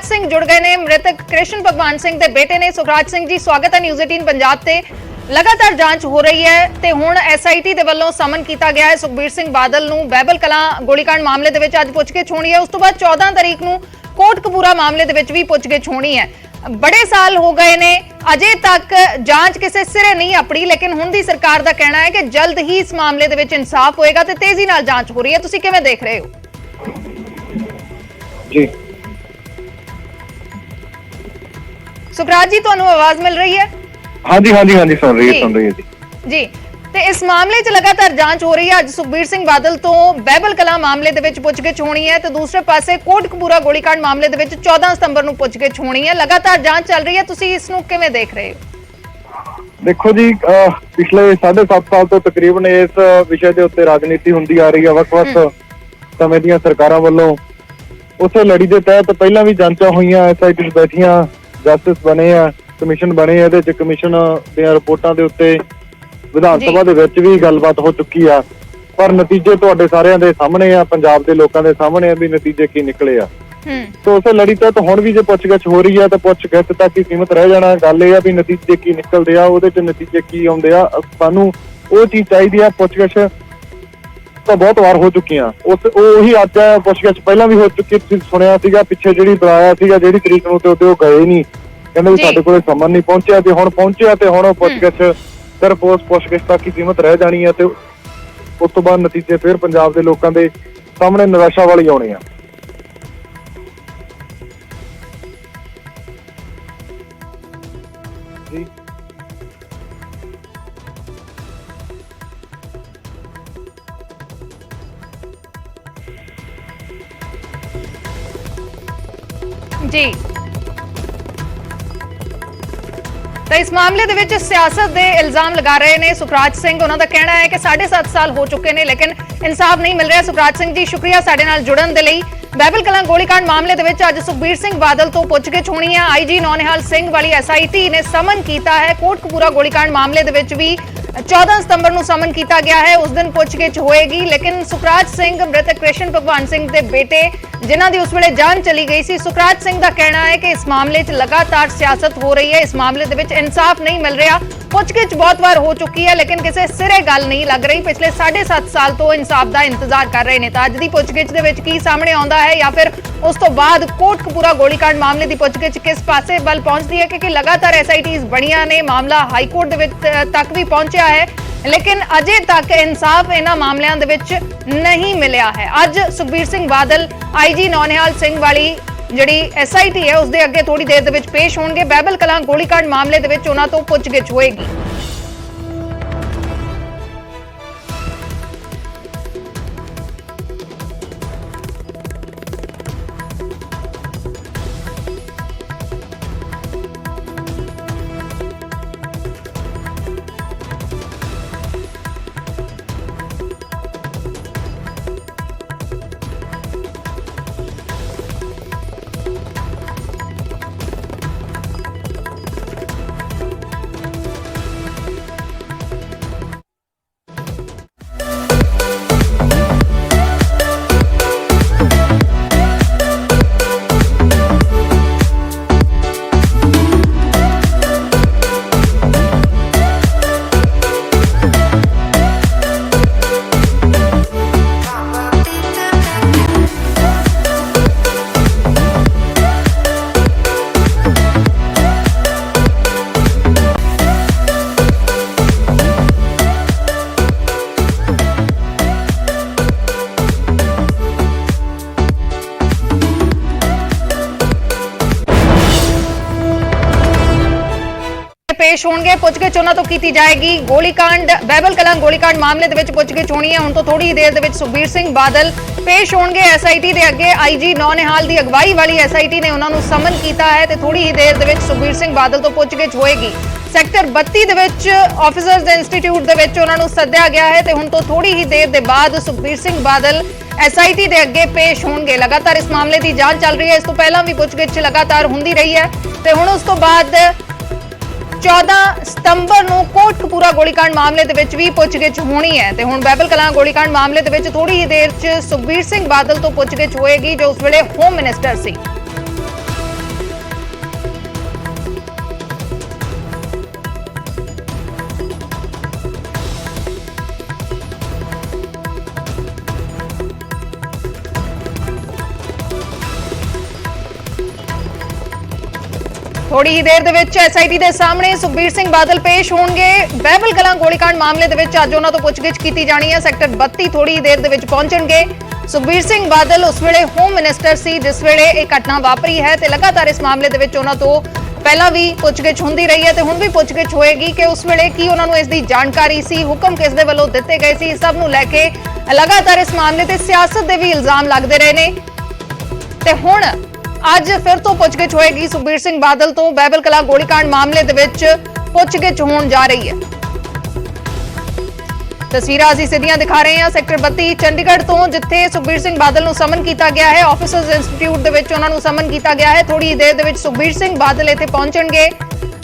सुखराज सिंह जुड़ गए ने। मृतक कृष्ण भगवान सिंह के बेटे ने। सुखराज सिंह जी, स्वागत है न्यूज़ 18 पंजाब ते। लगातार जांच हो रही है ते हुण SIT दे वल्लों समन किया गया है सुखबीर सिंह बादल नूं बैबल कलां गोलीकांड मामले दे विच अज पुछगिछ होनी है। उस तो बाद 14 तारीख नूं कोटकपूरा मामले दे विच भी पुछगिछ होनी है। बड़े साल हो गए ने, अजे तक जांच किसी सिरे नहीं अपनी, लेकिन हुण दी सरकार दा कहना है कि जल्द ही इस मामले दे विच इंसाफ होएगा ते तेजी नाल जांच हो रही है। तुसीं किवें देख रहे हो जी? सुखराज जी, तुहानूं आवाज मिल रही है? हाँ जी सुन रही है जी। ते इस मामले च लगातार जांच हो रही है। अज सुखबीर सिंह बादल तो बैबल कलां मामले दे विच पुछगिछ होनी है ते दूसरे पासे कोटकपूरा गोलीकांड मामले दे विच 14 सितंबर नूं पुछगिछ होनी है। लगातार जांच चल रही है, तुसीं इस नूं किवें देख रहे हो? देखो जी, पिछले 7.5 साल तो तकरीबन इस विषय के उत्ते राजनीति हुंदी आ रही है। वक-वक समय ਦੀਆਂ ਸਰਕਾਰਾਂ ਵੱਲੋਂ ਉਸੇ ਲੜੀ ਦੇ ਤਹਿਤ ਪਹਿਲਾਂ ਵੀ ਜਾਂਚਾਂ ਹੋਈਆਂ, SIT ਬੈਠੀਆਂ, ਜਸਟਿਸ ਬਣੇ ਆ, ਕਮਿਸ਼ਨ ਬਣੇ। ਇਹਦੇ ਚ ਕਮਿਸ਼ਨ ਦੀਆਂ ਰਿਪੋਰਟਾਂ ਦੇ ਉੱਤੇ ਵਿਧਾਨ ਸਭਾ ਦੇ ਵਿੱਚ ਵੀ ਗੱਲਬਾਤ ਹੋ ਚੁੱਕੀ ਆ, ਪਰ ਨਤੀਜੇ ਤੁਹਾਡੇ ਸਾਰਿਆਂ ਦੇ ਸਾਹਮਣੇ ਆ, ਪੰਜਾਬ ਦੇ ਲੋਕਾਂ ਦੇ ਸਾਹਮਣੇ ਆ ਵੀ ਨਤੀਜੇ ਕੀ ਨਿਕਲੇ ਆ। तो उसे लड़ी तहत हुण भी जो पुछगिछ हो रही है तो पुछगिछ तक ही सीमित रह जाना। गल यह भी नतीजे की निकलते आ, उहदे च नतीजे की आउंदे आ, सानू वो चीज चाहिदी आ। पुछगिछ तो बहुत वार हो चुकियां, उही अज पुछगिछ पहला भी हो चुकी। सुनिया सीगा पिछे जिहड़ी बुलाया सीगा जिहड़ी तरीक नूं ते ओह गए नहीं, कहंदे भी साडे कोले समन नहीं पहुंचिया ते हुण पहुंचिया ते हुण पुछगिछ सिर्फ उस पुछगिछ तक ही सीमित रह जानी है ते उस तो बाद नतीजे फिर पंजाब दे लोकां दे सामने निराशा वाली आउणे आ। जी, तो इस मामले दे विच सियासत दे इल्जाम लगा रहे ने सुखराज सिंह। उन्हां दा कहना है कि 7.5 साल हो चुके ने लेकिन इंसाफ नहीं मिल रहा। सुखराज सिंह जी, शुक्रिया साडे नाल जुड़न दे लई। बैबल कलां गोलीकांड मामले दे विच अज सुखबीर सिंह बादल तो पुछगिछ होनी है। IG नौनिहाल सिंह वाली SIT ने समन किया है। कोटकपूरा गोलीकांड मामले दे विच भी 14 सितंबर नूं समन किया गया है, उस दिन पुछगिछ होएगी। लेकिन सुखराज सिंह मृतक कृष्ण भगवान सिंह के बेटे जिन्हां दी उस वेले जान चली गई सी, सुखराज सिंह का कहना है कि इस मामले च लगातार सियासत हो रही है, इस मामले दे विच इंसाफ नहीं मिल रहा। पुछगिछ बहुत बार हो चुकी है लेकिन किसी सिरे गल नहीं लग रही। पिछले 7.5 साल तो इंसाफ का इंतजार कर रहे हैं। तो अज की पुछगिछ दे विच की सामने आउंदा है या फिर उस तो बाद कोटकपूरा गोलीकांड मामले की पुछगिछ किस पासे बल पहुंचती है, क्योंकि लगातार SITs बणियां ने, मामला हाईकोर्ट दे विच तक भी पहुंचा है लेकिन अजे तक इंसाफ इन्हां मामलों दे विच नहीं मिलिया है। अज सुखबीर सिंह बादल IG नौनिहाल सिंह वाली जिहड़ी SIT है उसके अगे थोड़ी देर दे विच पेश होणगे। बैबल कलां गोलीकांड मामले दे विच उन्हां तों पुछगिछ होएगी। पेश होंगे, पुछगिछ उन्हां तों कीती जाएगी। गोलीकांड बैबल कलां गोलीकांड मामले दे विच पुछगिछ होनी है। हुण तो थोड़ी ही देर दे विच सुखबीर सिंह बादल पेश होंगे SIT दे अगे। IG नौनिहाल दी अगवाई वाली SIT ने उन्हां नूं समन कीता है ते थोड़ी ही देर दे विच सुखबीर सिंह बादल तो पुछगिछ होएगी। सैक्टर 32 दे विच ऑफिसर्स इंस्टीट्यूट दे विच उन्हां नूं सद्दिया गया है ते हुण तो थोड़ी ही देर दे बाद सुखबीर सिंह बादल SIT दे अगे पेश होंगे। लगातार इस मामले की जांच चल रही है, इस तो पहला भी पुछगिछ लगातार हुंदी रही है ते हुण उस तो बाद 14 सितंबर नूं कोटकपूरा गोलीकांड मामले दे विच भी पुछगिछ होनी है ते हुण बैबल कलां गोलीकांड मामले दे विच थोड़ी ही देर च सुखबीर सिंह बादल तो पुछगिछ होएगी जो उस वेले होम मिनिस्टर सी। ਥੋੜੀ ਹੀ ਦੇਰ ਦੇ ਵਿੱਚ ਐਸਆਈਟੀ ਦੇ ਸਾਹਮਣੇ ਸੁਖਬੀਰ ਸਿੰਘ ਬਾਦਲ ਪੇਸ਼ ਹੋਣਗੇ। ਬਹਿਬਲ ਕਲਾਂ ਗੋਲੀकांड ਮਾਮਲੇ ਦੇ ਵਿੱਚ ਅੱਜ ਉਹਨਾਂ ਤੋਂ ਪੁੱਛਗਿੱਛ ਕੀਤੀ ਜਾਣੀ ਹੈ। ਸੈਕਟਰ 32 ਥੋੜੀ ਹੀ ਦੇਰ ਦੇ ਵਿੱਚ ਪਹੁੰਚਣਗੇ। ਸੁਖਬੀਰ ਸਿੰਘ ਬਾਦਲ ਉਸ ਵੇਲੇ ਹੋਮ ਮਿਨਿਸਟਰ ਸੀ ਜਿਸ ਵੇਲੇ ਇਹ ਘਟਨਾ ਵਾਪਰੀ ਹੈ ਤੇ ਲਗਾਤਾਰ ਇਸ ਮਾਮਲੇ ਦੇ ਵਿੱਚ ਉਹਨਾਂ ਤੋਂ ਪਹਿਲਾਂ ਵੀ ਪੁੱਛਗਿੱਛ ਹੁੰਦੀ ਰਹੀ ਹੈ ਤੇ ਹੁਣ ਵੀ ਪੁੱਛਗਿੱਛ ਹੋਏਗੀ ਕਿ ਉਸ ਵੇਲੇ ਕੀ ਉਹਨਾਂ ਨੂੰ ਇਸ ਦੀ ਜਾਣਕਾਰੀ ਸੀ, ਹੁਕਮ ਕਿਸ ਦੇ ਵੱਲੋਂ ਦਿੱਤੇ ਗਏ ਸੀ। ਸਭ ਨੂੰ ਲੈ ਕੇ ਲਗਾਤਾਰ ਇਸ ਮਾਮਲੇ ਤੇ ਸਿਆਸਤ ਦੇ ਵੀ ਇਲਜ਼ਾਮ ਲੱਗਦੇ ਰਹੇ ਨੇ ਤੇ ਹੁਣ ਅੱਜ ਫਿਰ ਤੋਂ ਪੁੱਛਗਿੱਛ ਹੋਏਗੀ। ਸੁਖਬੀਰ ਸਿੰਘ ਬਾਦਲ ਤੋਂ ਬਹਿਬਲ ਕਲਾਂ ਗੋਲੀकांड ਮਾਮਲੇ ਦੇ ਵਿੱਚ ਪੁੱਛਗਿੱਛ ਹੋਣ ਜਾ ਰਹੀ ਹੈ। ਤਸਵੀਰਾਂ ਅਸੀਂ ਸਿੱਧੀਆਂ ਦਿਖਾ ਰਹੇ ਹਾਂ ਸੈਕਟਰ 32 ਚੰਡੀਗੜ੍ਹ ਤੋਂ, ਜਿੱਥੇ ਸੁਖਬੀਰ ਸਿੰਘ ਬਾਦਲ ਨੂੰ ਸਮਨ ਕੀਤਾ ਗਿਆ ਹੈ। ਆਫਿਸਰਸ ਇੰਸਟੀਚਿਊਟ ਦੇ ਵਿੱਚ ਉਹਨਾਂ ਨੂੰ ਸਮਨ ਕੀਤਾ ਗਿਆ ਹੈ। ਥੋੜੀ ਦੇਰ ਦੇ ਵਿੱਚ ਸੁਖਬੀਰ ਸਿੰਘ ਬਾਦਲ ਇੱਥੇ ਪਹੁੰਚਣਗੇ।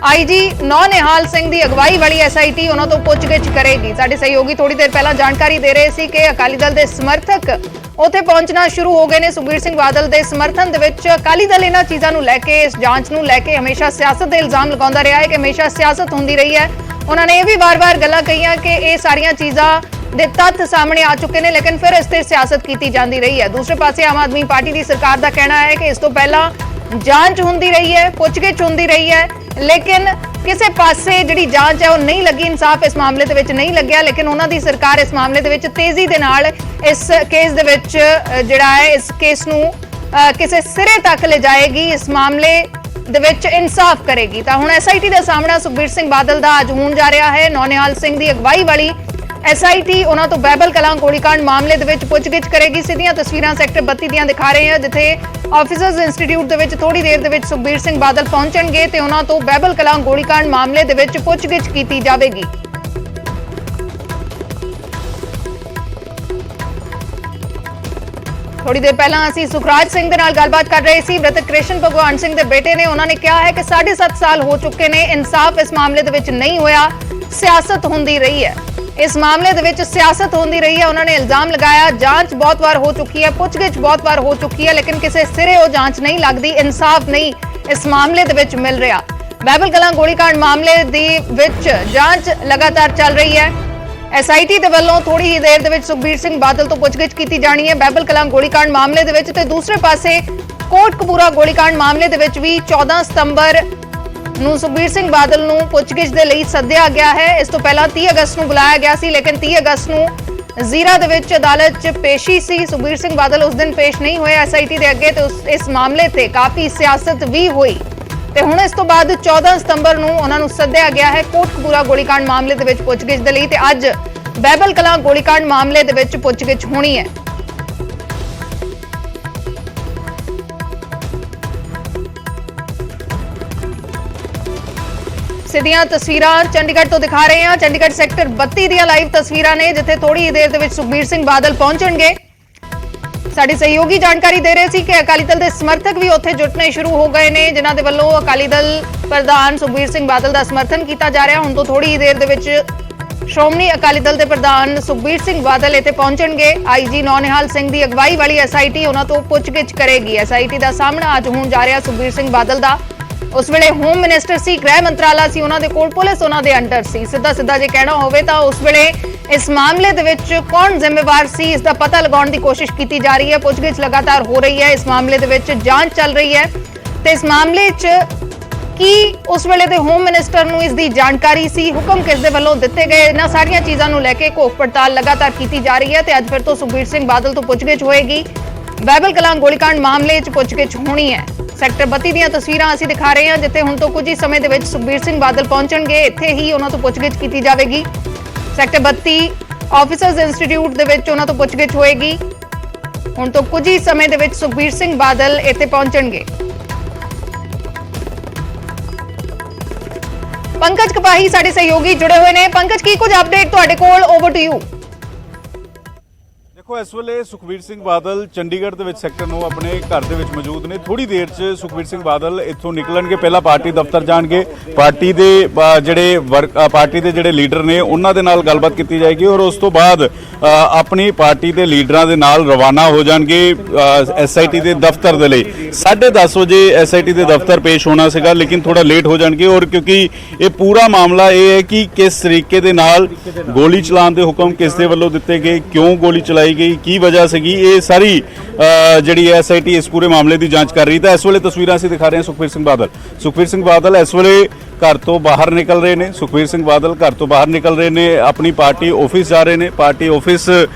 ਆਈਜੀ ਨਿਹਾਲ ਸਿੰਘ ਦੀ ਅਗਵਾਈ ਵਾਲੀ ਐਸਆਈਟੀ ਉਹਨਾਂ ਤੋਂ ਪੁੱਛਗਿੱਛ ਕਰੇਗੀ। ਸਾਡੇ ਸਹਿਯੋਗੀ ਥੋੜੀ ਦੇਰ ਪਹਿਲਾਂ ਜਾਣਕਾਰੀ ਦੇ ਰਹੇ ਸੀ ਕਿ ਅਕਾਲੀ ਦਲ ਦੇ ਸਮਰਥਕ ਉੱਥੇ ਪਹੁੰਚਣਾ ਸ਼ੁਰੂ ਹੋ ਗਏ ਨੇ। ਸੁਖਬੀਰ ਸਿੰਘ ਬਾਦਲ ਦੇ ਸਮਰਥਨ ਦੇ ਵਿੱਚ ਅਕਾਲੀ ਦਲ ਇਹਨਾਂ ਚੀਜ਼ਾਂ ਨੂੰ ਲੈ ਕੇ, ਇਸ ਜਾਂਚ ਨੂੰ ਲੈ ਕੇ ਹਮੇਸ਼ਾ ਸਿਆਸਤ ਦੇ ਇਲਜ਼ਾਮ ਲਗਾਉਂਦਾ ਰਿਹਾ ਹੈ ਕਿ ਹਮੇਸ਼ਾ ਸਿਆਸਤ ਹੁੰਦੀ ਰਹੀ ਹੈ। ਉਹਨਾਂ ਨੇ ਇਹ ਵੀ ਵਾਰ-ਵਾਰ ਗੱਲਾਂ ਕਹੀਆਂ ਕਿ ਇਹ ਸਾਰੀਆਂ ਚੀਜ਼ਾਂ ਦੇ ਤੱਥ ਸਾਹਮਣੇ ਆ ਚੁੱਕੇ ਨੇ, ਲੇਕਿਨ ਫਿਰ ਇਸ ਤੇ ਸਿਆਸਤ ਕੀਤੀ ਜਾਂਦੀ ਰਹੀ ਹੈ। ਦੂਸਰੇ ਪਾਸੇ ਆਮ ਆਦਮੀ ਪਾਰਟੀ ਦੀ ਸਰਕਾਰ ਦਾ ਕਹਿਣਾ ਹੈ ਕਿ ਇਸ ਤੋਂ ਪਹਿਲਾਂ ਜਾਂਚ ਹੁੰਦੀ ਰਹੀ ਹੈ, ਪੁੱਛਗਿੱਛ ਹੁੰਦੀ ਰਹੀ ਹੈ, ਲੇਕਿਨ ਕਿਸੇ ਪਾਸੇ ਜਿਹੜੀ ਜਾਂਚ ਹੈ ਉਹ ਨਹੀਂ ਲੱਗੀ, ਇਨਸਾਫ ਇਸ ਮਾਮਲੇ ਦੇ ਵਿੱਚ ਨਹੀਂ ਲੱਗਿਆ। ਲੇਕਿਨ ਉਹਨਾਂ ਦੀ ਸਰਕਾਰ ਇਸ ਮਾਮਲੇ ਦੇ ਵਿੱਚ ਤੇਜ਼ੀ ਦੇ ਨਾਲ ਇਸ ਕੇਸ ਦੇ ਵਿੱਚ ਜਿਹੜਾ ਹੈ ਇਸ ਕੇਸ ਨੂੰ ਕਿਸੇ ਸਿਰੇ ਤੱਕ ਲਿਜਾਏਗੀ, ਇਸ ਮਾਮਲੇ ਦੇ ਵਿੱਚ ਇਨਸਾਫ ਕਰੇਗੀ। ਤਾਂ ਹੁਣ ਐਸਆਈਟੀ ਦਾ ਸਾਹਮਣਾ ਸੁਖਬੀਰ ਸਿੰਘ ਬਾਦਲ ਦਾ ਅੱਜ ਹੋਣ ਜਾ ਰਿਹਾ ਹੈ। ਨਿਹਾਲ ਸਿੰਘ ਦੀ ਅਗਵਾਈ ਵਾਲੀ ਐਸਆਈਟੀ ਉਹਨਾਂ ਤੋਂ ਬਹਿਬਲ ਕਲਾਂ ਗੋਲੀकांड ਮਾਮਲੇ ਦੇ ਵਿੱਚ ਪੁੱਛਗਿੱਛ ਕਰੇਗੀ। ਸਿੱਧੀਆਂ ਤਸਵੀਰਾਂ ਸੈਕਟਰ 32 ਦੀਆਂ ਦਿਖਾ ਰਹੇ ਹਾਂ, ਜਿੱਥੇ ਆਫਿਸਰਸ ਇੰਸਟੀਚਿਊਟ ਦੇ ਵਿੱਚ ਥੋੜੀ ਦੇਰ ਦੇ ਵਿੱਚ ਸੁਖਬੀਰ ਸਿੰਘ ਬਾਦਲ ਪਹੁੰਚਣਗੇ ਤੇ ਉਹਨਾਂ ਤੋਂ ਬਹਿਬਲ ਕਲਾਂ ਗੋਲੀकांड ਮਾਮਲੇ ਦੇ ਵਿੱਚ ਪੁੱਛਗਿੱਛ ਕੀਤੀ ਜਾਵੇਗੀ। ਥੋੜੀ ਦੇਰ ਪਹਿਲਾਂ ਅਸੀਂ ਸੁਖਰਾਜ ਸਿੰਘ ਦੇ ਨਾਲ ਗੱਲਬਾਤ ਕਰ ਰਹੇ ਸੀ। ਮ੍ਰਿਤਕ ਕ੍ਰਿਸ਼ਨ ਭਗਵਾਨ ਸਿੰਘ ਦੇ ਬੇਟੇ ਨੇ, ਉਹਨਾਂ ਨੇ ਕਿਹਾ ਹੈ ਕਿ 7.5 ਸਾਲ ਹੋ ਚੁੱਕੇ ਨੇ, ਇਨਸਾਫ ਇਸ ਮਾਮਲੇ ਦੇ ਵਿੱਚ ਨਹੀਂ ਹੋਇਆ, ਸਿਆਸਤ ਹੁੰਦੀ ਰਹੀ ਹੈ। ਇਸ ਮਾਮਲੇ ਦੇ ਵਿੱਚ ਸਿਆਸਤ ਹੁੰਦੀ ਰਹੀ ਹੈ। ਉਹਨਾਂ ਨੇ ਇਲਜ਼ਾਮ ਲਗਾਇਆ ਜਾਂਚ ਬਹੁਤ ਵਾਰ ਹੋ ਚੁੱਕੀ ਹੈ, ਪੁੱਛਗਿੱਛ ਬਹੁਤ ਵਾਰ ਹੋ ਚੁੱਕੀ ਹੈ, ਲੇਕਿਨ ਕਿਸੇ ਸਿਰੇ ਉਹ ਜਾਂਚ ਨਹੀਂ ਲੱਗਦੀ, ਇਨਸਾਫ ਨਹੀਂ ਇਸ ਮਾਮਲੇ ਦੇ ਵਿੱਚ ਮਿਲ ਰਿਹਾ। ਬਹਿਬਲ ਕਲਾਂ ਗੋਲੀकांड ਮਾਮਲੇ ਦੀ ਵਿੱਚ ਜਾਂਚ ਲਗਾਤਾਰ ਚੱਲ ਰਹੀ ਹੈ। ਐਸਆਈਟੀ ਦੇ ਵੱਲੋਂ ਥੋੜੀ ਹੀ ਦੇਰ ਦੇ ਵਿੱਚ ਸੁਖਬੀਰ ਸਿੰਘ ਬਾਦਲ ਤੋਂ ਪੁੱਛਗਿੱਛ ਕੀਤੀ ਜਾਣੀ ਹੈ ਬਹਿਬਲ ਕਲਾਂ ਗੋਲੀकांड ਮਾਮਲੇ ਦੇ ਵਿੱਚ। ਤੇ ਦੂਸਰੇ ਪਾਸੇ ਕੋਟਕਪੂਰਾ ਗੋਲੀकांड ਮਾਮਲੇ ਦੇ ਵਿੱਚ ਵੀ 14 ਸਤੰਬਰ ਨੂੰ ਸੁਖਬੀਰ ਸਿੰਘ ਬਾਦਲ ਨੂੰ ਪੁੱਛਗਿੱਛ ਦੇ ਲਈ ਸੱਦਿਆ ਗਿਆ ਹੈ। ਇਸ ਤੋਂ ਪਹਿਲਾਂ 30 ਅਗਸਤ ਨੂੰ ਬੁਲਾਇਆ ਗਿਆ ਸੀ, ਲੇਕਿਨ 30 ਅਗਸਤ ਨੂੰ ਜ਼ੀਰਾ ਦੇ ਵਿੱਚ ਅਦਾਲਤ 'ਚ ਪੇਸ਼ੀ ਸੀ। ਸੁਖਬੀਰ ਸਿੰਘ ਬਾਦਲ ਉਸ ਦਿਨ ਪੇਸ਼ ਨਹੀਂ ਹੋਏ ਐਸਆਈਟੀ ਦੇ ਅੱਗੇ ਤੇ ਇਸ ਮਾਮਲੇ ਤੇ ਕਾਫੀ ਸਿਆਸਤ ਵੀ ਹੋਈ ਤੇ ਹੁਣ ਇਸ ਤੋਂ ਬਾਅਦ 14 ਸਤੰਬਰ ਨੂੰ ਉਹਨਾਂ ਨੂੰ ਸੱਦਿਆ ਗਿਆ ਹੈ ਕੋਟਕਪੂਰਾ ਗੋਲੀकांड ਮਾਮਲੇ ਦੇ ਵਿੱਚ ਪੁੱਛਗਿੱਛ ਦੇ ਲਈ ਤੇ ਅੱਜ ਬਹਿਬਲ ਕਲਾਂ ਗੋਲੀकांड ਮਾਮਲੇ ਦੇ ਵਿੱਚ ਪੁੱਛਗਿੱਛ ਹੋਣੀ ਹੈ। ਸਿੱਧੀਆਂ ਤਸਵੀਰਾਂ ਚੰਡੀਗੜ੍ਹ ਤੋਂ ਦਿਖਾ ਰਹੇ ਹਾਂ। ਚੰਡੀਗੜ੍ਹ ਸੈਕਟਰ 32 ਦੀਆਂ ਲਾਈਵ ਤਸਵੀਰਾਂ ਨੇ, ਜਿੱਥੇ ਥੋੜੀ ਹੀ ਦੇਰ ਦੇ ਵਿੱਚ ਸੁਖਬੀਰ ਸਿੰਘ ਬਾਦਲ ਪਹੁੰਚਣਗੇ। ਸਾਡੇ ਸਹਿਯੋਗੀ ਜਾਣਕਾਰੀ ਦੇ ਰਹੇ ਸੀ ਕਿ ਅਕਾਲੀ ਦਲ ਦੇ ਸਮਰਥਕ ਵੀ ਉੱਥੇ ਜੁਟਣੇ ਸ਼ੁਰੂ ਹੋ ਗਏ ਨੇ, ਜਿਨ੍ਹਾਂ ਦੇ ਵੱਲੋਂ ਅਕਾਲੀ ਦਲ ਪ੍ਰਧਾਨ ਸੁਖਬੀਰ ਸਿੰਘ ਬਾਦਲ ਦਾ ਸਮਰਥਨ ਕੀਤਾ ਜਾ ਰਿਹਾ। ਹੁਣ ਤੋਂ ਥੋੜੀ ਹੀ ਦੇਰ ਦੇ ਵਿੱਚ ਸ਼੍ਰੋਮਣੀ ਅਕਾਲੀ ਦਲ ਦੇ ਪ੍ਰਧਾਨ ਸੁਖਬੀਰ ਸਿੰਘ ਬਾਦਲ ਇੱਥੇ ਪਹੁੰਚਣਗੇ। ਆਈਜੀ ਨਿਹਾਲ ਸਿੰਘ ਦੀ ਅਗਵਾਈ ਵਾਲੀ ਐਸਆਈਟੀ ਉਹਨਾਂ ਤੋਂ ਪੁੱਛਗਿੱਛ ਕਰੇਗੀ। ਐਸਆਈਟੀ ਦਾ ਸਾਹਮਣਾ ਅੱਜ ਹੋਣ ਜਾ ਰਿਹਾ ਸੁਖਬੀਰ ਸਿੰਘ ਬਾਦਲ ਦਾ। ਉਸ ਵੇਲੇ ਹੋਮ ਮਿਨਿਸਟਰ ਸੀ, ਗ੍ਰਹਿ ਮੰਤਰਾਲਾ ਸੀ ਉਹਨਾਂ ਦੇ ਕੋਲ, ਪੁਲਿਸ ਉਹਨਾਂ ਦੇ ਅੰਡਰ ਸੀ। ਸਿੱਧਾ ਜੇ ਕਹਿਣਾ ਹੋਵੇ ਤਾਂ ਉਸ ਵੇਲੇ ਇਸ ਮਾਮਲੇ ਦੇ ਵਿੱਚ ਕੌਣ ਜ਼ਿੰਮੇਵਾਰ ਸੀ ਇਸ ਦਾ ਪਤਾ ਲਗਾਉਣ ਦੀ ਕੋਸ਼ਿਸ਼ ਕੀਤੀ ਜਾ ਰਹੀ ਹੈ। ਪੁੱਛਗਿੱਛ ਲਗਾਤਾਰ ਹੋ ਰਹੀ ਹੈ, ਇਸ ਮਾਮਲੇ ਦੇ ਵਿੱਚ ਜਾਂਚ ਚੱਲ ਰਹੀ ਹੈ ਤੇ ਇਸ ਮਾਮਲੇ 'ਚ ਕੀ ਉਸ ਵੇਲੇ ਦੇ ਹੋਮ ਮਿਨਿਸਟਰ ਨੂੰ ਇਸ ਦੀ ਜਾਣਕਾਰੀ ਸੀ, ਹੁਕਮ ਕਿਸ ਦੇ ਵੱਲੋਂ ਦਿੱਤੇ ਗਏ, ਇਹਨਾਂ ਸਾਰੀਆਂ ਚੀਜ਼ਾਂ ਨੂੰ ਲੈ ਕੇ ਘੋਖ ਪੜਤਾਲ ਲਗਾਤਾਰ ਕੀਤੀ ਜਾ ਰਹੀ ਹੈ ਤੇ ਅੱਜ ਫਿਰ ਤੋਂ ਸੁਖਬੀਰ ਸਿੰਘ ਬਾਦਲ ਤੋਂ ਪੁੱਛਗਿੱਛ ਹੋਏਗੀ। ਬਹਿਬਲ ਕਲਾਂ ਗੋਲੀकांड ਮਾਮਲੇ 'ਚ ਪੁੱਛਗਿੱਛ ਹੋਣੀ ਹੈ। ਸੈਕਟਰ 32 ਦੀਆਂ ਤਸਵੀਰਾਂ ਅਸੀਂ ਦਿਖਾ ਰਹੇ ਹਾਂ, ਜਿੱਥੇ ਹੁਣ ਤੋਂ ਕੁਝ ਹੀ ਸਮੇਂ ਦੇ ਵਿੱਚ ਸੁਖਬੀਰ ਸਿੰਘ ਬਾਦਲ ਪਹੁੰਚਣਗੇ। ਇੱਥੇ ਹੀ ਉਹਨਾਂ ਤੋਂ ਪੁੱਛਗਿੱਛ ਕੀਤੀ ਜਾਵੇਗੀ। ਸੈਕਟਰ 32 ਆਫਿਸਰਸ ਇੰਸਟੀਚਿਊਟ ਦੇ ਵਿੱਚ ਉਹਨਾਂ ਤੋਂ ਪੁੱਛਗਿੱਛ ਹੋਏਗੀ। ਹੁਣ ਤੋਂ ਕੁਝ ਹੀ ਸਮੇਂ ਦੇ ਵਿੱਚ ਸੁਖਬੀਰ ਸਿੰਘ ਬਾਦਲ ਇੱਥੇ ਪਹੁੰਚਣਗੇ। ਪੰਕਜ ਕਪਾਹੀ ਸਾਡੇ ਸਹਿਯੋਗੀ ਜੁੜੇ ਹੋਏ ਨੇ। ਪੰਕਜ, ਕੀ ਕੁਝ ਅਪਡੇਟ ਤੁਹਾਡੇ ਕੋਲ? Over to you. ਦੇਖੋ, ਇਸ ਵੇਲੇ ਸੁਖਬੀਰ ਸਿੰਘ ਬਾਦਲ ਚੰਡੀਗੜ੍ਹ ਦੇ ਵਿੱਚ ਸੈਕਟਰ 9 ਆਪਣੇ ਘਰ ਦੇ ਵਿੱਚ ਮੌਜੂਦ ਨੇ। ਥੋੜੀ ਦੇਰ 'ਚ ਸੁਖਬੀਰ ਸਿੰਘ ਬਾਦਲ ਇੱਥੋਂ ਨਿਕਲਣਗੇ, ਪਹਿਲਾਂ ਪਾਰਟੀ ਦਫ਼ਤਰ ਜਾਣਗੇ, ਪਾਰਟੀ ਦੇ ਜਿਹੜੇ ਲੀਡਰ ਨੇ ਉਹਨਾਂ ਦੇ ਨਾਲ ਗੱਲਬਾਤ ਕੀਤੀ ਜਾਏਗੀ ਔਰ ਉਸ ਤੋਂ ਬਾਅਦ ਆਪਣੀ ਪਾਰਟੀ ਦੇ ਲੀਡਰਾਂ ਦੇ ਨਾਲ ਰਵਾਨਾ ਹੋ ਜਾਣਗੇ ਐਸਆਈਟੀ ਦੇ ਦਫ਼ਤਰ ਦੇ ਲਈ। 10:30 ਵਜੇ ਐਸਆਈਟੀ ਦੇ ਦਫ਼ਤਰ ਪੇਸ਼ ਹੋਣਾ ਸੀਗਾ, ਲੇਕਿਨ ਥੋੜਾ ਲੇਟ ਹੋ ਜਾਣਗੇ ਔਰ ਕਿਉਂਕਿ ਇਹ ਪੂਰਾ ਮਾਮਲਾ ਇਹ ਹੈ ਕਿ ਕਿਸ ਤਰੀਕੇ ਦੇ ਨਾਲ ਗੋਲੀ ਚਲਾਉਣ ਦੇ ਹੁਕਮ ਕਿਸ ਦੇ ਵੱਲੋਂ ਦਿੱਤੇ ਗਏ, ਕਿਉਂ ਗੋਲੀ ਚਲਾਈ ਗਈ, ਕੀ ਵਜ੍ਹਾ ਸੀਗੀ, ਇਹ ਸਾਰੀ ਜਿਹੜੀ SIT ਇਸ ਪੂਰੇ ਮਾਮਲੇ ਦੀ ਜਾਂਚ ਕਰ ਰਹੀ। ਤਾਂ ਇਸ ਵੇਲੇ ਤਸਵੀਰਾਂ ਅਸੀਂ ਦਿਖਾ ਰਹੇ ਹਾਂ ਸੁਖਬੀਰ ਸਿੰਘ ਬਾਦਲ ਇਸ ਵੇਲੇ ਘਰ ਤੋਂ ਬਾਹਰ ਨਿਕਲ ਰਹੇ ਨੇ। ਸੁਖਬੀਰ ਸਿੰਘ ਬਾਦਲ ਘਰ ਤੋਂ ਬਾਹਰ ਨਿਕਲ ਰਹੇ ਨੇ, ਆਪਣੀ ਪਾਰਟੀ ਆਫਿਸ ਜਾ ਰਹੇ ਨੇ। ਪਾਰਟੀ ਆਫਿਸ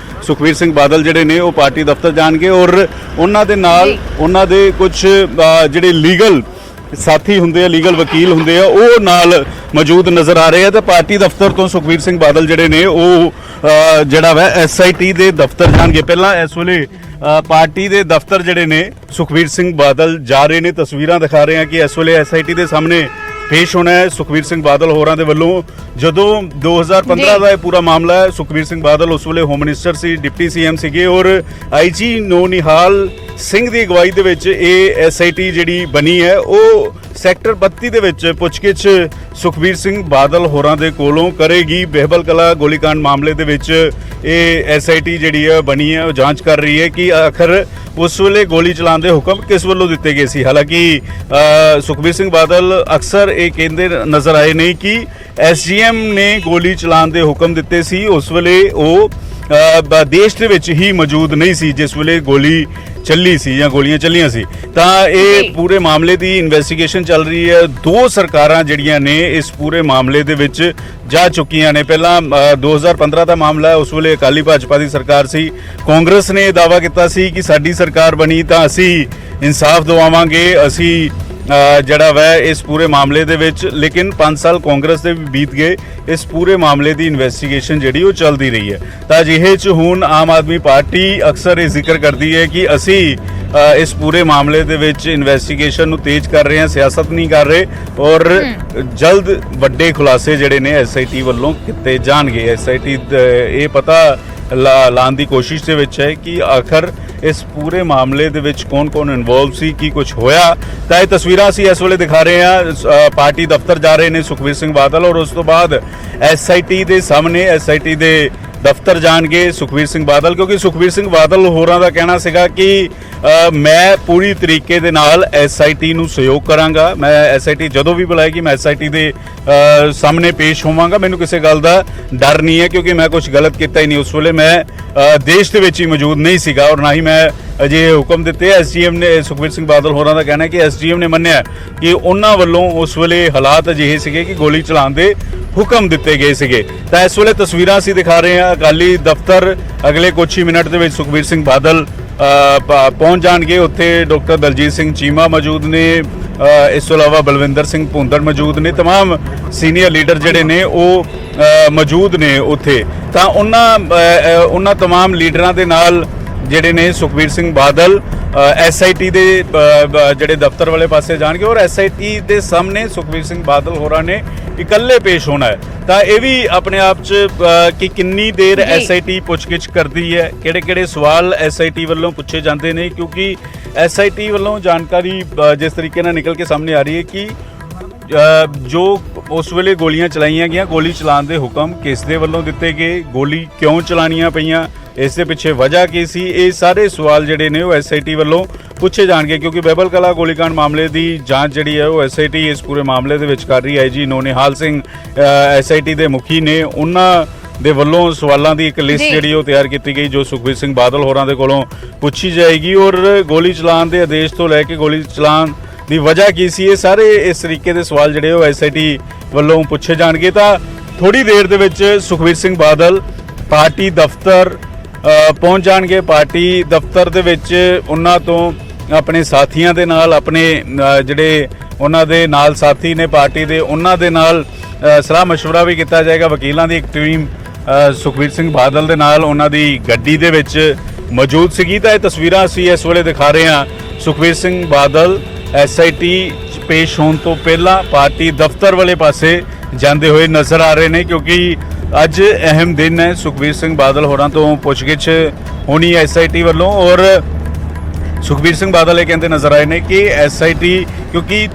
ਸੁਖਬੀਰ ਸਿੰਘ ਬਾਦਲ ਜਿਹੜੇ ਨੇ ਉਹ ਪਾਰਟੀ ਦਫ਼ਤਰ ਜਾਣਗੇ ਔਰ ਉਹਨਾਂ ਦੇ ਨਾਲ ਉਹਨਾਂ ਦੇ ਕੁਝ ਜਿਹੜੇ ਲੀਗਲ ਸਾਥੀ ਹੁੰਦੇ ਆ, ਲੀਗਲ ਵਕੀਲ ਹੁੰਦੇ ਆ, ਉਹ ਨਾਲ ਮੌਜੂਦ ਨਜ਼ਰ ਆ ਰਹੇ ਆ। ਤਾਂ ਪਾਰਟੀ ਦਫ਼ਤਰ ਤੋਂ ਸੁਖਬੀਰ ਸਿੰਘ ਬਾਦਲ ਜਿਹੜੇ ਨੇ ਉਹ ਜਿਹੜਾ ਵਾ SIT ਦੇ ਦਫ਼ਤਰ ਜਾਣਗੇ। ਪਹਿਲਾਂ ਇਸ ਵੇਲੇ ਪਾਰਟੀ ਦੇ ਦਫ਼ਤਰ ਜਿਹੜੇ ਨੇ ਸੁਖਬੀਰ ਸਿੰਘ ਬਾਦਲ ਜਾ ਰਹੇ ਨੇ। ਤਸਵੀਰਾਂ ਦਿਖਾ ਰਹੇ ਆ ਕਿ ਇਸ ਵੇਲੇ SIT ਦੇ ਸਾਹਮਣੇ ਪੇਸ਼ ਹੋਣਾ ਹੈ ਸੁਖਬੀਰ ਸਿੰਘ ਬਾਦਲ ਹੋਰਾਂ ਦੇ ਵੱਲੋਂ। ਜਦੋਂ 2015 ਦਾ ਇਹ ਪੂਰਾ ਮਾਮਲਾ ਹੈ, ਸੁਖਬੀਰ ਸਿੰਘ ਬਾਦਲ ਉਸ ਵੇਲੇ ਹੋਮ ਮਿਨਿਸਟਰ ਸੀ, ਡਿਪਟੀ CM ਸੀਗੇ ਔਰ IG ਨੋਨਿਹਾਲ ਸਿੰਘ ਦੀ ਅਗਵਾਈ ਦੇ ਵਿੱਚ ਇਹ SIT ਜਿਹੜੀ ਬਣੀ ਹੈ ਉਹ ਸੈਕਟਰ 32 ਦੇ ਵਿੱਚ ਪੁੱਛਗਿੱਛ ਸੁਖਬੀਰ ਸਿੰਘ ਬਾਦਲ ਹੋਰਾਂ ਦੇ ਕੋਲੋਂ ਕਰੇਗੀ। ਬਹਿਬਲ ਕਲਾ ਗੋਲੀकांड ਮਾਮਲੇ ਦੇ ਵਿੱਚ ਇਹ SIT ਜਿਹੜੀ ਹੈ ਬਣੀ ਹੈ, ਉਹ ਜਾਂਚ ਕਰ ਰਹੀ ਹੈ ਕਿ ਆਖਰ ਉਸ ਵੇਲੇ ਗੋਲੀ ਚਲਾਉਣ ਦੇ ਹੁਕਮ ਕਿਸ ਵੱਲੋਂ ਦਿੱਤੇ ਗਏ ਸੀ। ਹਾਲਾਂਕਿ ਸੁਖਬੀਰ ਸਿੰਘ ਬਾਦਲ ਅਕਸਰ ਇਹ ਕਹਿੰਦੇ ਨਜ਼ਰ ਆਏ ਨੇ ਕਿ SGM ਨੇ ਗੋਲੀ ਚਲਾਉਣ ਦੇ ਹੁਕਮ ਦਿੱਤੇ ਸੀ। ਉਸ ਵੇਲੇ ਉਹ ਦੇਸ਼ ਦੇ ਵਿੱਚ ਹੀ ਮੌਜੂਦ ਨਹੀਂ ਸੀ ਜਿਸ ਵੇਲੇ ਗੋਲੀ ਚੱਲੀ ਸੀ ਜਾਂ ਗੋਲੀਆਂ ਚੱਲੀਆਂ ਸੀ। ਤਾਂ ਇਹ ਪੂਰੇ ਮਾਮਲੇ ਦੀ ਇਨਵੈਸਟੀਗੇਸ਼ਨ ਚੱਲ ਰਹੀ ਹੈ। ਦੋ ਸਰਕਾਰਾਂ ਜਿਹੜੀਆਂ ਨੇ ਇਸ ਪੂਰੇ ਮਾਮਲੇ ਦੇ ਵਿੱਚ ਜਾ ਚੁੱਕੀਆਂ ਨੇ। ਪਹਿਲਾਂ 2015 ਦਾ ਮਾਮਲਾ ਹੈ, ਉਸ ਵੇਲੇ ਅਕਾਲੀ ਭਾਜਪਾ ਦੀ ਸਰਕਾਰ ਸੀ। ਕਾਂਗਰਸ ਨੇ ਦਾਅਵਾ ਕੀਤਾ ਸੀ ਕਿ ਸਾਡੀ ਸਰਕਾਰ ਬਣੀ ਤਾਂ ਅਸੀਂ ਇਨਸਾਫ ਦਿਵਾਵਾਂਗੇ, ਅਸੀਂ ਜਿਹੜਾ ਵੈ ਇਸ ਪੂਰੇ ਮਾਮਲੇ ਦੇ ਵਿੱਚ। ਲੇਕਿਨ 5 ਸਾਲ ਕਾਂਗਰਸ ਦੇ ਵੀ ਬੀਤ ਗਏ, ਇਸ ਪੂਰੇ ਮਾਮਲੇ ਦੀ ਇਨਵੈਸਟੀਗੇਸ਼ਨ ਜਿਹੜੀ ਉਹ ਚੱਲਦੀ ਰਹੀ ਹੈ। ਤਾਂ ਅਜਿਹੇ 'ਚ ਹੁਣ ਆਮ ਆਦਮੀ ਪਾਰਟੀ ਅਕਸਰ ਇਹ ਜ਼ਿਕਰ ਕਰਦੀ ਹੈ ਕਿ ਅਸੀਂ ਇਸ ਪੂਰੇ ਮਾਮਲੇ ਦੇ ਵਿੱਚ ਇਨਵੈਸਟੀਗੇਸ਼ਨ ਨੂੰ ਤੇਜ਼ ਕਰ ਰਹੇ ਹਾਂ, ਸਿਆਸਤ ਨਹੀਂ ਕਰ ਰਹੇ ਔਰ ਜਲਦ ਵੱਡੇ ਖੁਲਾਸੇ ਜਿਹੜੇ ਨੇ SIT ਵੱਲੋਂ ਕੀਤੇ ਜਾਣਗੇ। SIT ਇਹ ਪਤਾ ਲਾਉਣ ਦੀ ਕੋਸ਼ਿਸ਼ ਦੇ ਵਿੱਚ ਹੈ ਕਿ ਆਖਰ ਇਸ ਪੂਰੇ ਮਾਮਲੇ ਦੇ ਵਿੱਚ ਕੌਣ-ਕੌਣ ਇਨਵੋਲਵ ਸੀ, ਕੀ ਕੁਝ ਹੋਇਆ। ਤਾਂ ਇਹ ਤਸਵੀਰਾਂ ਅਸੀਂ ਇਸ ਵੇਲੇ ਦਿਖਾ ਰਹੇ ਹਾਂ। ਪਾਰਟੀ ਦਫ਼ਤਰ ਜਾ ਰਹੇ ਨੇ ਸੁਖਬੀਰ ਸਿੰਘ ਬਾਦਲ ਔਰ ਉਸ ਤੋਂ ਬਾਅਦ SIT ਦੇ ਸਾਹਮਣੇ SIT ਦੇ ਦਫ਼ਤਰ ਜਾਣਗੇ ਸੁਖਬੀਰ ਸਿੰਘ ਬਾਦਲ, ਕਿਉਂਕਿ ਸੁਖਬੀਰ ਸਿੰਘ ਬਾਦਲ ਹੋਰਾਂ ਦਾ ਕਹਿਣਾ ਸੀਗਾ ਕਿ ਮੈਂ ਪੂਰੀ ਤਰੀਕੇ ਦੇ ਨਾਲ SIT ਨੂੰ ਸਹਿਯੋਗ ਕਰਾਂਗਾ। ਮੈਂ SIT ਜਦੋਂ ਵੀ ਬੁਲਾਏਗੀ ਮੈਂ SIT ਦੇ ਸਾਹਮਣੇ ਪੇਸ਼ ਹੋਵਾਂਗਾ। ਮੈਨੂੰ ਕਿਸੇ ਗੱਲ ਦਾ ਡਰ ਨਹੀਂ ਹੈ ਕਿਉਂਕਿ ਮੈਂ ਕੁਝ ਗਲਤ ਕੀਤਾ ਹੀ ਨਹੀਂ। ਉਸ ਵੇਲੇ ਮੈਂ ਦੇਸ਼ ਦੇ ਵਿੱਚ ਹੀ ਮੌਜੂਦ ਨਹੀਂ ਸੀਗਾ ਔਰ ਨਾ ਹੀ ਮੈਂ ਅਜੇ ਹੁਕਮ ਦਿੱਤੇ। SGM ਨੇ, ਸੁਖਬੀਰ ਸਿੰਘ ਬਾਦਲ ਹੋਰਾਂ ਦਾ ਕਹਿਣਾ ਹੈ ਕਿ SGM ਨੇ ਮੰਨਿਆ ਕਿ ਉਹਨਾਂ ਵੱਲੋਂ ਉਸ ਵੇਲੇ ਹਾਲਾਤ ਅਜਿਹੇ ਸੀਗੇ ਕਿ ਗੋਲੀ ਚਲਾਉਣ ਦੇ ਹੁਕਮ ਦਿੱਤੇ ਗਏ ਸੀਗੇ। ਤਾਂ ਇਸ ਵੇਲੇ ਤਸਵੀਰਾਂ ਅਸੀਂ ਦਿਖਾ ਰਹੇ ਹਾਂ ਅਕਾਲੀ ਦਫ਼ਤਰ। ਅਗਲੇ ਕੁਝ ਹੀ ਮਿੰਟ ਦੇ ਵਿੱਚ ਸੁਖਬੀਰ ਸਿੰਘ ਬਾਦਲ ਪਹੁੰਚ ਜਾਣਗੇ। ਉੱਥੇ ਡਾਕਟਰ ਦਲਜੀਤ ਸਿੰਘ ਚੀਮਾ ਮੌਜੂਦ ਨੇ, ਇਸ ਤੋਂ ਇਲਾਵਾ ਬਲਵਿੰਦਰ ਸਿੰਘ ਭੁੰਦੜ ਮੌਜੂਦ ਨੇ। तमाम ਸੀਨੀਅਰ ਲੀਡਰ ਜਿਹੜੇ ਨੇ ਉਹ ਮੌਜੂਦ ਨੇ ਉੱਥੇ। ਤਾਂ ਉਹਨਾਂ तमाम ਲੀਡਰਾਂ ਦੇ ਨਾਲ ਜਿਹੜੇ ਨੇ ਸੁਖਬੀਰ ਸਿੰਘ ਬਾਦਲ SIT ਦੇ ਜਿਹੜੇ ਦਫ਼ਤਰ ਵਾਲੇ ਪਾਸੇ ਜਾਣਗੇ ਔਰ SIT ਦੇ ਸਾਹਮਣੇ ਸੁਖਬੀਰ ਸਿੰਘ ਬਾਦਲ ਹੋਰਾਂ ਨੇ ਇਕੱਲੇ ਪੇਸ਼ ਹੋਣਾ ਹੈ। ਤਾਂ ਇਹ ਵੀ ਆਪਣੇ ਆਪ 'ਚ ਕਿ ਕਿੰਨੀ ਦੇਰ SIT ਪੁੱਛਗਿੱਛ ਕਰਦੀ ਹੈ, ਕਿਹੜੇ ਸਵਾਲ SIT ਵੱਲੋਂ ਪੁੱਛੇ ਜਾਂਦੇ ਨੇ, ਕਿਉਂਕਿ SIT ਵੱਲੋਂ ਜਾਣਕਾਰੀ ਜਿਸ ਤਰੀਕੇ ਨਾਲ ਨਿਕਲ ਕੇ ਸਾਹਮਣੇ ਆ ਰਹੀ ਹੈ ਕਿ ਜੋ ਉਸ ਵੇਲੇ ਗੋਲੀਆਂ ਚਲਾਈਆਂ ਗਈਆਂ, ਗੋਲੀ ਚਲਾਉਣ ਦੇ ਹੁਕਮ ਕਿਸ ਦੇ ਵੱਲੋਂ ਦਿੱਤੇ ਗਏ, ਗੋਲੀ ਕਿਉਂ ਚਲਾਉਣੀਆਂ ਪਈਆਂ, ਇਸ ਦੇ ਪਿੱਛੇ ਵਜ੍ਹਾ ਕੀ ਸੀ, ਇਹ ਸਾਰੇ ਸਵਾਲ ਜਿਹੜੇ ਨੇ ਉਹ SIT ਵੱਲੋਂ ਪੁੱਛੇ ਜਾਣਗੇ। ਕਿਉਂਕਿ ਬਹਿਬਲ ਕਲਾ ਗੋਲੀकांड ਮਾਮਲੇ ਦੀ ਜਾਂਚ ਜਿਹੜੀ ਹੈ ਉਹ SIT ਇਸ ਪੂਰੇ ਮਾਮਲੇ ਦੇ ਵਿੱਚ ਕਰ ਰਹੀ ਹੈ। IG ਨੋਨਿਹਾਲ ਸਿੰਘ SIT ਦੇ ਮੁਖੀ ਨੇ, ਉਹਨਾਂ ਦੇ ਵੱਲੋਂ ਸਵਾਲਾਂ ਦੀ ਇੱਕ ਲਿਸਟ ਜਿਹੜੀ ਉਹ ਤਿਆਰ ਕੀਤੀ ਗਈ ਜੋ ਸੁਖਬੀਰ ਸਿੰਘ ਬਾਦਲ ਹੋਰਾਂ ਦੇ ਕੋਲੋਂ ਪੁੱਛੀ ਜਾਏਗੀ ਔਰ ਗੋਲੀ ਚਲਾਉਣ ਦੇ ਆਦੇਸ਼ ਤੋਂ ਲੈ ਕੇ ਗੋਲੀ ਚਲਾਉਣ ਦੀ ਵਜ੍ਹਾ ਕੀ ਸੀ, ਇਹ ਸਾਰੇ ਇਸ ਤਰੀਕੇ ਦੇ ਸਵਾਲ ਜਿਹੜੇ ਉਹ SIT ਵੱਲੋਂ ਪੁੱਛੇ ਜਾਣਗੇ। ਤਾਂ ਥੋੜੀ ਦੇਰ ਦੇ ਵਿੱਚ ਸੁਖਬੀਰ ਸਿੰਘ ਬਾਦਲ ਪਾਰਟੀ ਦਫ਼ਤਰ ਪਹੁੰਚ ਜਾਣਗੇ। ਪਾਰਟੀ ਦਫ਼ਤਰ ਦੇ ਵਿੱਚ ਉਹਨਾਂ ਤੋਂ ਆਪਣੇ ਸਾਥੀਆਂ ਦੇ ਨਾਲ, ਆਪਣੇ ਜਿਹੜੇ ਉਹਨਾਂ ਦੇ ਨਾਲ ਸਾਥੀ ਨੇ ਪਾਰਟੀ ਦੇ, ਉਹਨਾਂ ਦੇ ਨਾਲ ਸਲਾਹ ਮਸ਼ਵਰਾ ਵੀ ਕੀਤਾ ਜਾਏਗਾ। ਵਕੀਲਾਂ ਦੀ ਇੱਕ ਟੀਮ ਸੁਖਬੀਰ ਸਿੰਘ ਬਾਦਲ ਦੇ ਨਾਲ ਉਹਨਾਂ ਦੀ ਗੱਡੀ ਦੇ ਵਿੱਚ ਮੌਜੂਦ ਸੀਗੀ। ਤਾਂ ਇਹ ਤਸਵੀਰਾਂ ਅਸੀਂ ਇਸ ਵੇਲੇ ਦਿਖਾ ਰਹੇ ਹਾਂ। ਸੁਖਬੀਰ ਸਿੰਘ ਬਾਦਲ SIT ਪੇਸ਼ ਹੋਣ ਤੋਂ ਪਹਿਲਾਂ ਪਾਰਟੀ ਦਫ਼ਤਰ ਵਾਲੇ ਪਾਸੇ ਜਾਂਦੇ ਹੋਏ ਨਜ਼ਰ ਆ ਰਹੇ ਨੇ, ਕਿਉਂਕਿ ਅੱਜ ਅਹਿਮ ਦਿਨ ਹੈ। ਸੁਖਬੀਰ ਸਿੰਘ ਬਾਦਲ ਹੋਰਾਂ ਤੋਂ ਪੁੱਛਗਿੱਛ ਹੋਣੀ ਹੈ SIT ਵੱਲੋਂ ਔਰ ਸੁਖਬੀਰ ਸਿੰਘ ਬਾਦਲ ਇਹ ਕਹਿੰਦੇ ਨਜ਼ਰ ਆਏ ਨੇ ਕਿ SIT ਕਿਉਂਕਿ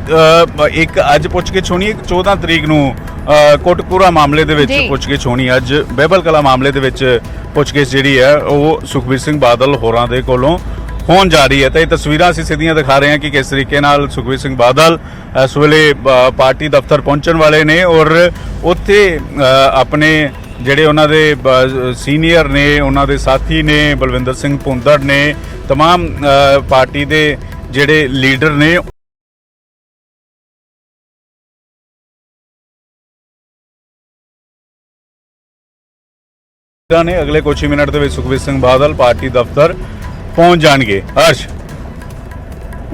ਇੱਕ ਅੱਜ ਪੁੱਛਗਿੱਛ ਹੋਣੀ ਹੈ, 14 ਤਰੀਕ ਨੂੰ ਕੋਟਕਪੂਰਾ ਮਾਮਲੇ ਦੇ ਵਿੱਚ ਪੁੱਛਗਿੱਛ ਹੋਣੀ। ਅੱਜ ਬਹਿਬਲ ਕਲਾ ਮਾਮਲੇ ਦੇ ਵਿੱਚ ਪੁੱਛਗਿੱਛ ਜਿਹੜੀ ਹੈ ਉਹ ਸੁਖਬੀਰ ਸਿੰਘ ਬਾਦਲ ਹੋਰਾਂ ਦੇ ਕੋਲੋਂ ਹੋਣ ਜਾ ਰਹੀ ਹੈ। ਤਾਂ ਇਹ ਤਸਵੀਰਾਂ ਅਸੀਂ ਸਿੱਧੀਆਂ ਦਿਖਾ ਰਹੇ ਹਾਂ ਕਿ ਕਿਸ ਤਰੀਕੇ ਨਾਲ ਸੁਖਬੀਰ ਸਿੰਘ ਬਾਦਲ ਇਸ ਵੇਲੇ ਪਾਰਟੀ ਦਫ਼ਤਰ ਪਹੁੰਚਣ ਵਾਲੇ ਨੇ ਔਰ ਉੱਥੇ ਆਪਣੇ ਜਿਹੜੇ ਉਹਨਾਂ ਦੇ ਸੀਨੀਅਰ ਨੇ, ਉਹਨਾਂ ਦੇ ਸਾਥੀ ਨੇ, ਬਲਵਿੰਦਰ ਸਿੰਘ ਭੁੰਦੜ ਨੇ, तमाम ਪਾਰਟੀ ਦੇ ਜਿਹੜੇ ਲੀਡਰ ਨੇ ਨੇ ਅਗਲੇ ਕੁਝ ਹੀ ਮਿੰਟ ਦੇ ਵਿੱਚ ਸੁਖਬੀਰ ਸਿੰਘ ਬਾਦਲ ਪਾਰਟੀ ਦਫ਼ਤਰ ਪਹੁੰਚ ਜਾਣਗੇ। ਹਰਸ਼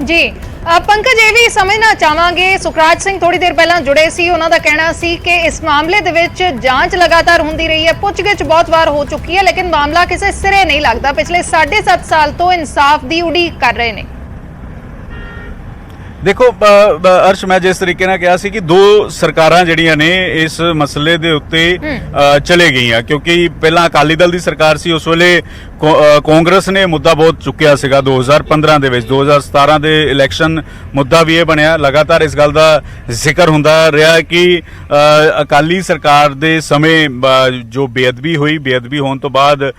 ਜੀ ਪੰਕਜ, ਇਹ ਵੀ ਸਮਝਣਾ ਚਾਹਾਂਗੇ, ਸੁਖਰਾਜ ਸਿੰਘ ਥੋੜੀ ਦੇਰ ਪਹਿਲਾਂ ਜੁੜੇ ਸੀ, ਉਹਨਾਂ ਦਾ ਕਹਿਣਾ ਸੀ ਕਿ ਇਸ ਮਾਮਲੇ ਦੇ ਵਿੱਚ ਜਾਂਚ ਲਗਾਤਾਰ ਹੁੰਦੀ ਰਹੀ ਹੈ, ਪੁੱਛਗਿੱਛ ਬਹੁਤ ਵਾਰ ਹੋ ਚੁੱਕੀ ਹੈ, ਲੇਕਿਨ ਮਾਮਲਾ ਕਿਸੇ ਸਿਰੇ ਨਹੀਂ ਲੱਗਦਾ। ਪਿਛਲੇ 7.5 ਸਾਲ ਤੋਂ ਇਨਸਾਫ ਦੀ ਉਡੀਕ ਕਰ ਰਹੇ ਨੇ। ਦੇਖੋ ਅਰਸ਼, ਮੈਂ ਜਿਸ ਤਰੀਕੇ ਨਾਲ ਕਿਹਾ ਸੀ ਕਿ ਦੋ ਸਰਕਾਰਾਂ ਜਿਹੜੀਆਂ ਨੇ ਇਸ ਮਸਲੇ ਦੇ ਉੱਤੇ ਚਲੇ ਗਈਆਂ, ਕਿਉਂਕਿ ਪਹਿਲਾਂ ਅਕਾਲੀ ਦਲ ਦੀ ਸਰਕਾਰ ਸੀ, ਉਸ ਵੇਲੇ ਕਾਂਗਰਸ ਨੇ ਮੁੱਦਾ ਬਹੁਤ ਚੁੱਕਿਆ ਸੀਗਾ 2015 ਦੇ ਵਿੱਚ। 2017 ਦੇ ਇਲੈਕਸ਼ਨ ਮੁੱਦਾ ਵੀ ਇਹ ਬਣਿਆ। ਲਗਾਤਾਰ ਇਸ ਗੱਲ ਦਾ ਜ਼ਿਕਰ ਹੁੰਦਾ ਰਿਹਾ ਕਿ ਅਕਾਲੀ ਸਰਕਾਰ ਦੇ ਸਮੇਂ ਜੋ ਬੇਅਦਬੀ ਹੋਈ, ਬੇਅਦਬੀ ਹੋਣ ਤੋਂ ਬਾਅਦ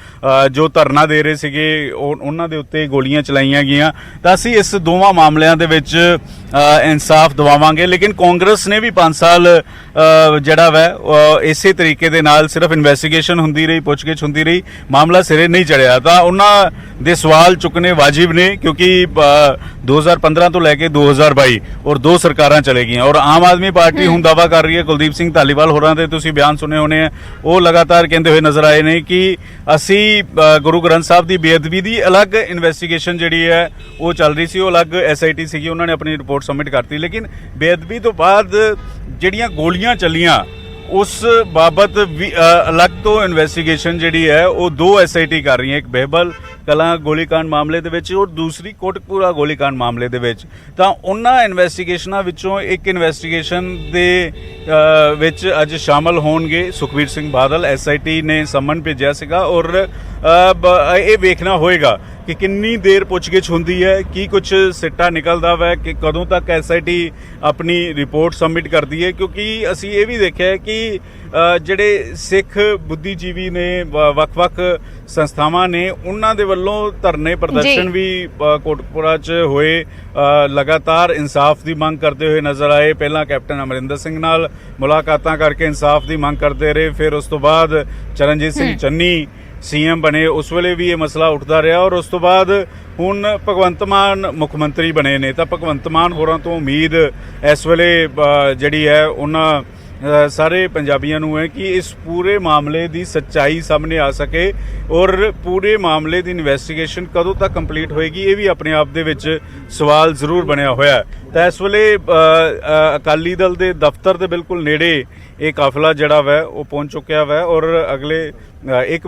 ਜੋ ਧਰਨਾ ਦੇ ਰਹੇ ਸੀਗੇ ਉਹਨਾਂ ਦੇ ਉੱਤੇ ਗੋਲੀਆਂ ਚਲਾਈਆਂ ਗਈਆਂ। ਤਾਂ ਅਸੀਂ ਇਸ ਦੋਵਾਂ ਮਾਮਲਿਆਂ ਦੇ ਵਿੱਚ ਇਨਸਾਫ ਦਿਵਾਵਾਂਗੇ, ਲੇਕਿਨ ਕਾਂਗਰਸ ਨੇ ਵੀ 5 ਸਾਲ ਜਿਹੜਾ ਵੈ ਇਸੇ ਤਰੀਕੇ ਦੇ ਨਾਲ ਸਿਰਫ ਇਨਵੈਸਟੀਗੇਸ਼ਨ ਹੁੰਦੀ ਰਹੀ, ਪੁੱਛਗਿੱਛ ਹੁੰਦੀ ਰਹੀ, ਮਾਮਲਾ ਸਿਰੇ ਨਹੀਂ ਚੜਿਆ। ਤਾਂ ਉਹਨਾਂ ਦੇ ਸਵਾਲ ਚੁੱਕਣੇ ਵਾਜਿਬ ਨੇ, ਕਿਉਂਕਿ 2015 ਤੋਂ ਲੈ ਕੇ 2022 ਔਰ ਦੋ ਸਰਕਾਰਾਂ ਚਲੇ ਗਈਆਂ। ਔਰ ਆਮ ਆਦਮੀ ਪਾਰਟੀ ਹੁਣ ਦਾਅਵਾ ਕਰ ਰਹੀ ਹੈ, ਕੁਲਦੀਪ ਸਿੰਘ ਧਾਲੀਵਾਲ ਹੋਰਾਂ ਦੇ ਤੁਸੀਂ ਬਿਆਨ ਸੁਣੇ ਹੋਣੇ ਆ, ਉਹ ਲਗਾਤਾਰ ਕਹਿੰਦੇ ਹੋਏ ਨਜ਼ਰ ਆਏ ਨੇ ਕਿ ਅਸੀਂ ਗੁਰੂ ਗ੍ਰੰਥ ਸਾਹਿਬ ਦੀ ਬੇਅਦਬੀ ਦੀ ਅਲੱਗ ਇਨਵੈਸਟੀਗੇਸ਼ਨ ਜਿਹੜੀ ਹੈ ਉਹ ਚੱਲ ਰਹੀ ਸੀ, ਉਹ ਅਲੱਗ SIT ਸੀਗੀ, ਉਹਨਾਂ ਨੇ ਆਪਣੀ ਰਿਪੋਰਟ ਸਬਮਿਟ ਕਰਤੀ। ਲੇਕਿਨ ਬੇਅਦਬੀ ਤੋਂ ਬਾਅਦ ਜਿਹੜੀਆਂ ਗੋਲੀਆਂ ਚੱਲੀਆਂ ਉਸ ਬਾਬਤ ਵੀ ਅਲੱਗ ਤੋਂ ਇਨਵੈਸਟੀਗੇਸ਼ਨ ਜਿਹੜੀ ਹੈ ਉਹ ਦੋ SIT ਕਰ ਰਹੀਆਂ, ਇੱਕ ਬਹਿਬਲ ਕਲਾਂ ਗੋਲੀकांड ਮਾਮਲੇ ਦੇ ਵਿੱਚ ਔਰ ਦੂਸਰੀ ਕੋਟਕਪੂਰਾ ਗੋਲੀकांड ਮਾਮਲੇ ਦੇ ਵਿੱਚ। ਤਾਂ ਉਹਨਾਂ ਇਨਵੈਸਟੀਗੇਸ਼ਨਾਂ ਵਿੱਚੋਂ ਇੱਕ ਇਨਵੈਸਟੀਗੇਸ਼ਨ ਦੇ ਵਿੱਚ ਅੱਜ ਸ਼ਾਮਲ ਹੋਣਗੇ ਸੁਖਬੀਰ ਸਿੰਘ ਬਾਦਲ। SIT ਨੇ ਸਮਨ ਭੇਜਿਆ ਸੀਗਾ ਔਰ ਇਹ ਵੇਖਣਾ ਹੋਏਗਾ ਕਿ ਕਿੰਨੀ ਦੇਰ ਪੁੱਛਗਿੱਛ ਹੁੰਦੀ ਹੈ, ਕੀ ਕੁਝ ਸਿੱਟਾ ਨਿਕਲਦਾ ਵਾ, ਕਿ ਕਦੋਂ ਤੱਕ SIT ਆਪਣੀ ਰਿਪੋਰਟ ਸਬਮਿਟ ਕਰਦੀ ਹੈ। ਕਿਉਂਕਿ ਅਸੀਂ ਇਹ ਵੀ ਦੇਖਿਆ ਕਿ ਜਿਹੜੇ ਸਿੱਖ ਬੁੱਧੀਜੀਵੀ ਨੇ, ਵੱਖ-ਵੱਖ ਸੰਸਥਾਵਾਂ ਨੇ, ਉਹਨਾਂ ਦੇ ਵੱਲੋਂ ਧਰਨੇ ਪ੍ਰਦਰਸ਼ਨ ਵੀ ਕੋਟਕਪੂਰਾ 'ਚ ਹੋਏ, ਲਗਾਤਾਰ ਇਨਸਾਫ ਦੀ ਮੰਗ ਕਰਦੇ ਹੋਏ ਨਜ਼ਰ ਆਏ। ਪਹਿਲਾਂ ਕੈਪਟਨ ਅਮਰਿੰਦਰ ਸਿੰਘ ਨਾਲ ਮੁਲਾਕਾਤਾਂ ਕਰਕੇ ਇਨਸਾਫ ਦੀ ਮੰਗ ਕਰਦੇ ਰਹੇ, ਫਿਰ ਉਸ ਤੋਂ ਬਾਅਦ ਚਰਨਜੀਤ ਸਿੰਘ ਚੰਨੀ CM ਬਣੇ, ਉਸ ਵੇਲੇ ਵੀ ਇਹ ਮਸਲਾ ਉੱਠਦਾ ਰਿਹਾ। ਔਰ ਉਸ ਤੋਂ ਬਾਅਦ ਹੁਣ ਭਗਵੰਤ ਮਾਨ ਮੁੱਖ ਮੰਤਰੀ ਬਣੇ ਨੇ, ਤਾਂ ਭਗਵੰਤ ਮਾਨ ਹੋਰਾਂ ਤੋਂ ਉਮੀਦ ਇਸ ਵੇਲੇ ਜਿਹੜੀ ਹੈ ਉਹਨਾਂ ਸਾਰੇ ਪੰਜਾਬੀਆਂ ਨੂੰ ਹੈ ਕਿ ਇਸ ਪੂਰੇ ਮਾਮਲੇ ਦੀ ਸੱਚਾਈ ਸਾਹਮਣੇ ਆ ਸਕੇ ਔਰ ਪੂਰੇ ਮਾਮਲੇ ਦੀ ਇਨਵੈਸਟੀਗੇਸ਼ਨ ਕਦੋਂ ਤੱਕ ਕੰਪਲੀਟ ਹੋਏਗੀ, ਇਹ ਵੀ ਆਪਣੇ ਆਪ ਦੇ ਵਿੱਚ ਸਵਾਲ ਜ਼ਰੂਰ ਬਣਿਆ ਹੋਇਆ। ਤਾਂ ਇਸ ਵੇਲੇ ਅਕਾਲੀ ਦਲ ਦੇ ਦਫ਼ਤਰ ਦੇ ਬਿਲਕੁਲ ਨੇੜੇ ਇਹ ਕਾਫਲਾ ਜਿਹੜਾ ਵੈ ਉਹ ਪਹੁੰਚ ਚੁੱਕਿਆ ਵੈ ਔਰ ਅਗਲੇ ਇੱਕ